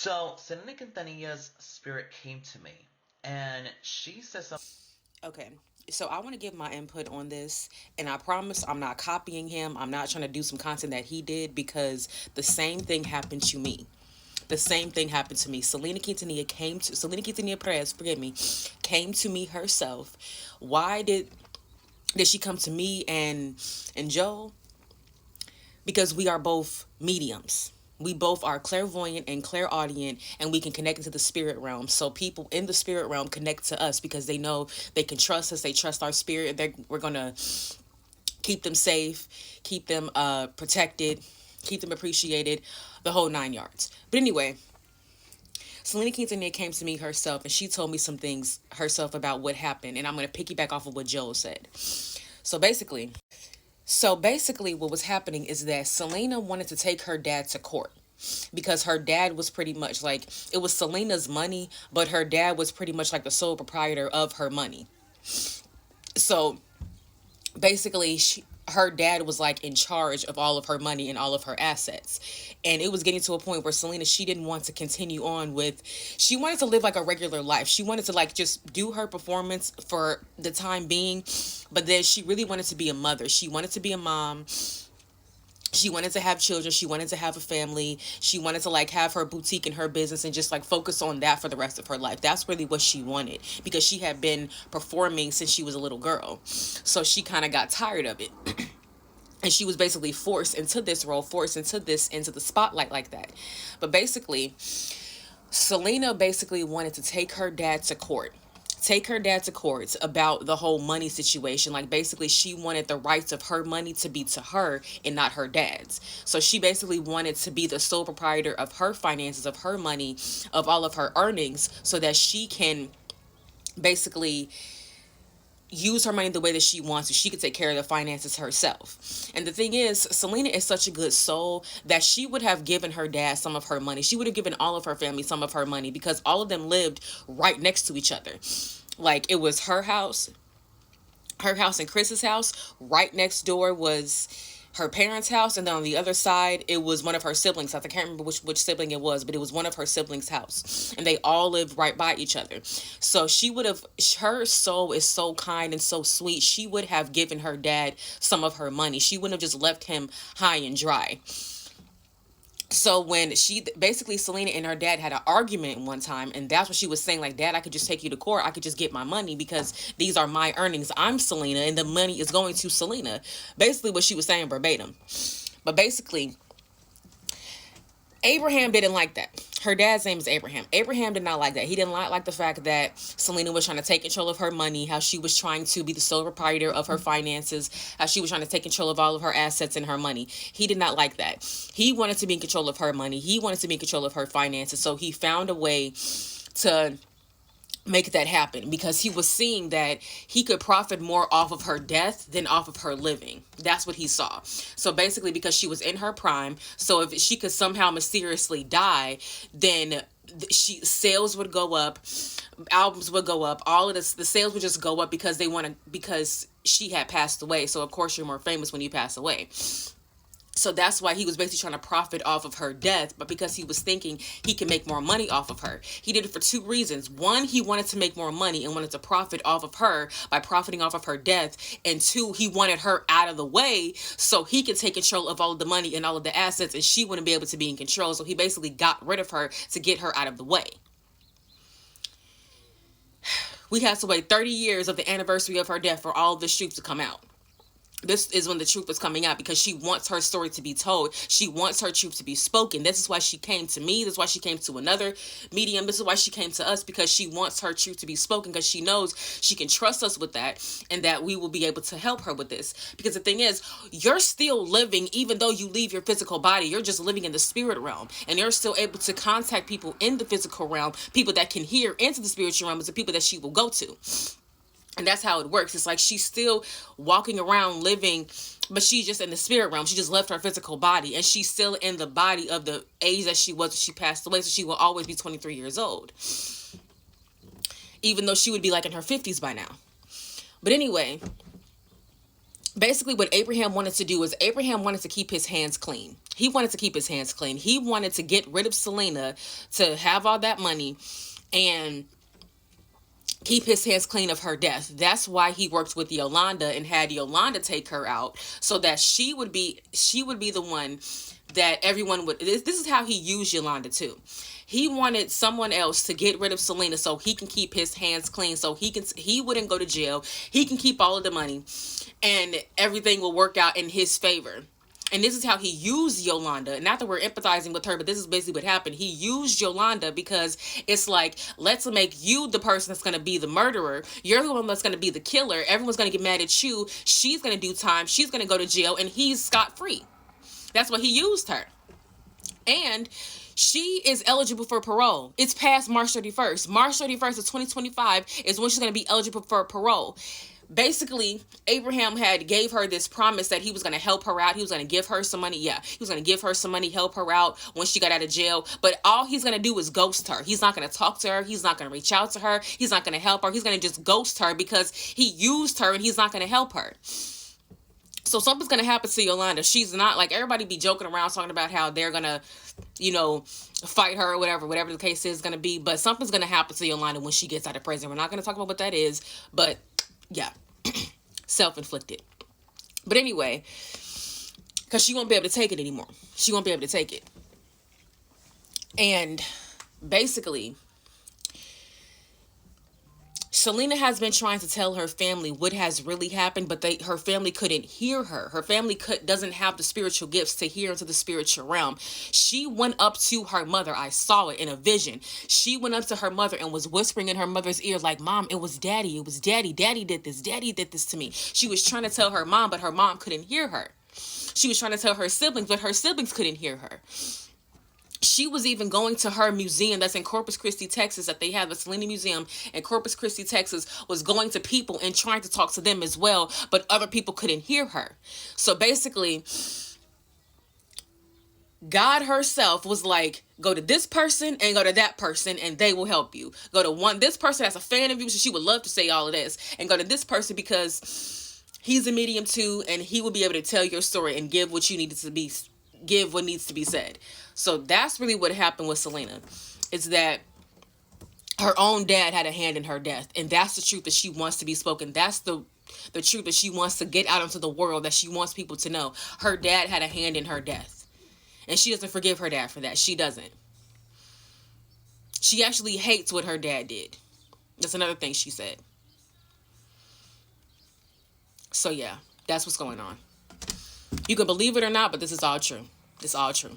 So, Selena Quintanilla's spirit came to me, and she said something. Okay. So I want to give my input on this, and I promise I'm not copying him. I'm not trying to do some content that he did because the same thing happened to me. The same thing happened to me. Selena Quintanilla Perez, forgive me, came to me herself. Why did she come to me and Joe? Because we are both mediums. We both are clairvoyant and clairaudient, and we can connect into the spirit realm. So people in the spirit realm connect to us because they know they can trust us. They trust our spirit. We're gonna keep them safe, keep them protected, keep them appreciated, the whole 9 yards. But anyway, Selena Quintanilla came to me herself, and she told me some things herself about what happened. And I'm gonna piggyback off of what Joel said. So basically, what was happening is that Selena wanted to take her dad to court because her dad was pretty much like, it was Selena's money, but her dad was pretty much like the sole proprietor of her money. So basically, her dad was like in charge of all of her money and all of her assets. And it was getting to a point where Selena, she didn't want to continue on with, she wanted to live like a regular life. She wanted to like just do her performance for the time being, but then she really wanted to be a mother. She wanted to be a mom. She wanted to have children. She wanted to have a family. She wanted to like have her boutique and her business and just like focus on that for the rest of her life. That's really what she wanted because she had been performing since she was a little girl. So she kind of got tired of it. And she was basically forced into this role, forced into the spotlight like that. But basically, Selena basically wanted to take her dad to court about the whole money situation. Like basically she wanted the rights of her money to be to her and not her dad's. So she basically wanted to be the sole proprietor of her finances, of her money, of all of her earnings, so that she can basically use her money the way that she wants to. She could take care of the finances herself. And the thing is, Selena is such a good soul that she would have given her dad some of her money. She would have given all of her family some of her money because all of them lived right next to each other. Like it was her house and Chris's house. Right next door was her parents' house, and then on the other side it was one of her siblings' house. I can't remember which sibling it was, but it was one of her siblings' house, and they all lived right by each other. So she would have, her soul is so kind and so sweet. She would have given her dad some of her money. She wouldn't have just left him high and dry. So when she basically, Selena and her dad had an argument one time, and that's what she was saying, like, Dad, I could just take you to court, I could just get my money because these are my earnings, I'm Selena and the money is going to Selena. Basically what she was saying verbatim. But basically, Abraham didn't like that. Her dad's name is Abraham. Abraham did not like that. He didn't like the fact that Selena was trying to take control of her money, how she was trying to be the sole proprietor of her finances, how she was trying to take control of all of her assets and her money. He did not like that. He wanted to be in control of her money. He wanted to be in control of her finances. So he found a way to make that happen because he was seeing that he could profit more off of her death than off of her living. That's what he saw. So basically, because she was in her prime, so if she could somehow mysteriously die, then she sales would go up, albums would go up, all of this, the sales would just go up because because she had passed away. So of course you're more famous when you pass away. So that's why he was basically trying to profit off of her death, but because he was thinking he can make more money off of her. He did it for two reasons. One, he wanted to make more money and wanted to profit off of her by profiting off of her death. And two, he wanted her out of the way so he could take control of all of the money and all of the assets, and she wouldn't be able to be in control. So he basically got rid of her to get her out of the way. We had to wait 30 years of the anniversary of her death for all of this truth to come out. This is when the truth was coming out because she wants her story to be told. She wants her truth to be spoken. This is why she came to me. This is why she came to another medium. This is why she came to us, because she wants her truth to be spoken, because she knows she can trust us with that and that we will be able to help her with this. Because the thing is, you're still living even though you leave your physical body. You're just living in the spirit realm, and you're still able to contact people in the physical realm, people that can hear into the spiritual realm, is the people that she will go to. And that's how it works. It's like she's still walking around living, but she's just in the spirit realm. She just left her physical body, and she's still in the body of the age that she was when she passed away. So she will always be 23 years old, even though she would be like in her 50s by now. But anyway, basically what Abraham wanted to do is Abraham wanted to keep his hands clean. He wanted to keep his hands clean. He wanted to get rid of Selena, to have all that money, and keep his hands clean of her death. That's why he worked with Yolanda and had Yolanda take her out, so that she would be the one that everyone would. This is how he used Yolanda too. He wanted someone else to get rid of Selena so he can keep his hands clean, so he wouldn't go to jail. He can keep all of the money, and everything will work out in his favor. And this is how he used Yolanda. Not that we're empathizing with her, but this is basically what happened. He used Yolanda because it's like, let's make you the person that's going to be the murderer. You're the one that's going to be the killer. Everyone's going to get mad at you. She's going to do time. She's going to go to jail, and he's scot-free. That's what he used her. And she is eligible for parole. It's past March 31st. March 31st of 2025 is when she's going to be eligible for parole. Basically, Abraham had gave her this promise that he was going to help her out. He was going to give her some money. Yeah, he was going to give her some money, help her out when she got out of jail. But all he's going to do is ghost her. He's not going to talk to her. He's not going to reach out to her. He's not going to help her. He's going to just ghost her because he used her and he's not going to help her. So something's going to happen to Yolanda. She's not, like, everybody be joking around talking about how they're going to, fight her or whatever the case is going to be. But something's going to happen to Yolanda when she gets out of prison. We're not going to talk about what that is. But, yeah, self-inflicted. But anyway, because she won't be able to take it anymore. She won't be able to take it. And basically, Selena has been trying to tell her family what has really happened, but her family couldn't hear her. Her family doesn't have the spiritual gifts to hear into the spiritual realm. She went up to her mother. I saw it in a vision. She went up to her mother and was whispering in her mother's ear like, "Mom, it was daddy. It was daddy. Daddy did this. Daddy did this to me." She was trying to tell her mom, but her mom couldn't hear her. She was trying to tell her siblings, but her siblings couldn't hear her. She was even going to her museum that's in Corpus Christi, Texas, that they have a Selena museum in Corpus Christi, Texas, was going to people and trying to talk to them as well, but other people couldn't hear her. So basically, God herself was like, go to this person and go to that person and they will help you. Go to this person that's a fan of you, so she would love to say all of this, and go to this person because he's a medium too, and he will be able to tell your story and give what needs to be said. So that's really what happened with Selena. Is that her own dad had a hand in her death. And that's the truth that she wants to be spoken. That's the truth that she wants to get out into the world, that she wants people to know. Her dad had a hand in her death. And she doesn't forgive her dad for that. She doesn't. She actually hates what her dad did. That's another thing she said. So yeah, that's what's going on. You can believe it or not, but this is all true. It's all true.